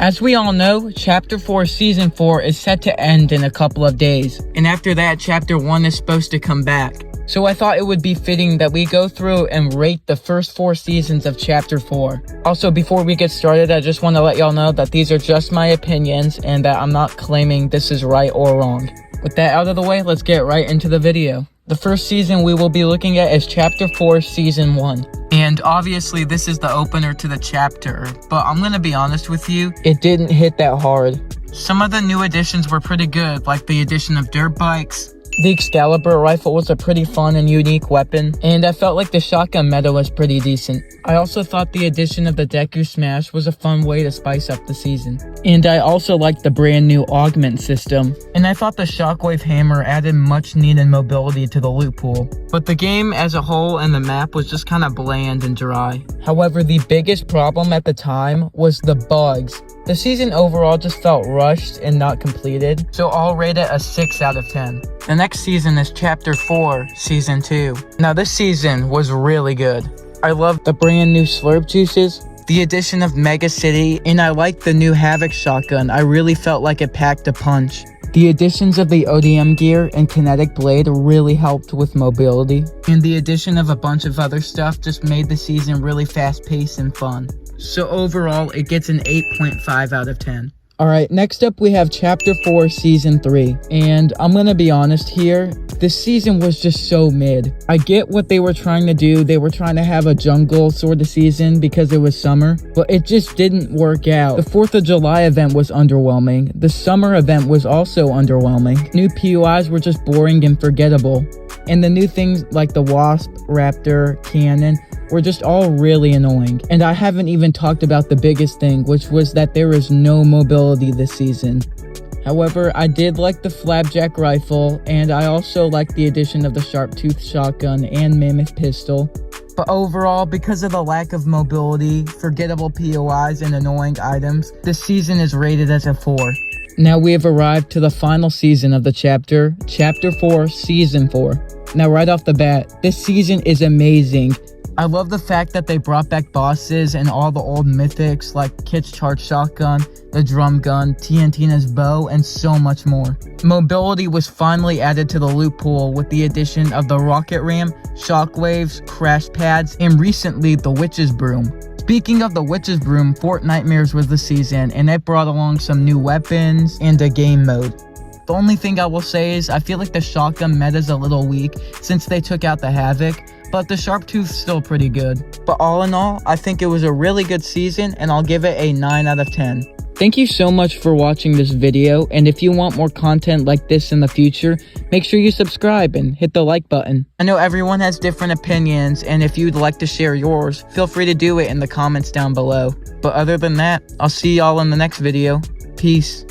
As we all know, Chapter 4 Season 4 is set to end in a couple of days, and after that, Chapter 1 is supposed to come back. So I thought it would be fitting that we go through and rate the first 4 seasons of Chapter 4. Also, before we get started, I just want to let y'all know that these are just my opinions and that I'm not claiming this is right or wrong. With that out of the way, let's get right into the video. The first season we will be looking at is Chapter 4 Season 1. And obviously this is the opener to the chapter, but I'm gonna be honest with you, it didn't hit that hard. Some of the new additions were pretty good, like the addition of dirt bikes. The Excalibur rifle was a pretty fun and unique weapon, and I felt like the shotgun meta was pretty decent. I also thought the addition of the Deku Smash was a fun way to spice up the season. And I also liked the brand new augment system, and I thought the Shockwave Hammer added much needed mobility to the loot pool. But the game as a whole and the map was just kind of bland and dry. However, the biggest problem at the time was the bugs. The season overall just felt rushed and not completed, so I'll rate it a 6 out of 10. The next season is Chapter 4, Season 2. Now this season was really good. I loved the brand new Slurp Juices, the addition of Mega City, and I liked the new Havoc Shotgun. I really felt like it packed a punch. The additions of the ODM gear and Kinetic Blade really helped with mobility, and the addition of a bunch of other stuff just made the season really fast-paced and fun. So overall, it gets an 8.5 out of 10. Alright, next up we have Chapter 4 Season 3, and I'm gonna be honest here, this season was just so mid. I get what they were trying to do, they were trying to have a jungle sort of season because it was summer, but it just didn't work out. The 4th of July event was underwhelming, the summer event was also underwhelming, new POIs were just boring and forgettable, and the new things like the Wasp, Raptor, Cannon, were just all really annoying. And I haven't even talked about the biggest thing, which was that there is no mobility this season. However, I did like the Flapjack rifle, and I also liked the addition of the Sharp Tooth shotgun and Mammoth pistol. But overall, because of the lack of mobility, forgettable POIs, and annoying items, this season is rated as a 4. Now we have arrived to the final season of the chapter, Chapter 4, Season 4. Now right off the bat, this season is amazing. I love the fact that they brought back bosses and all the old mythics like Kit's Charge Shotgun, the Drum Gun, TNTina's Bow, and so much more. Mobility was finally added to the loot pool with the addition of the Rocket Ram, Shockwaves, Crash Pads, and recently the Witch's Broom. Speaking of the Witch's Broom, Fort Nightmares was the season, and it brought along some new weapons and a game mode. The only thing I will say is I feel like the shotgun meta is a little weak since they took out the Havoc, but the Sharp Tooth's still pretty good. But all in all, I think it was a really good season, and I'll give it a 9 out of 10. Thank you so much for watching this video, and if you want more content like this in the future, make sure you subscribe and hit the like button. I know everyone has different opinions, and if you'd like to share yours, feel free to do it in the comments down below. But other than that, I'll see y'all in the next video. Peace.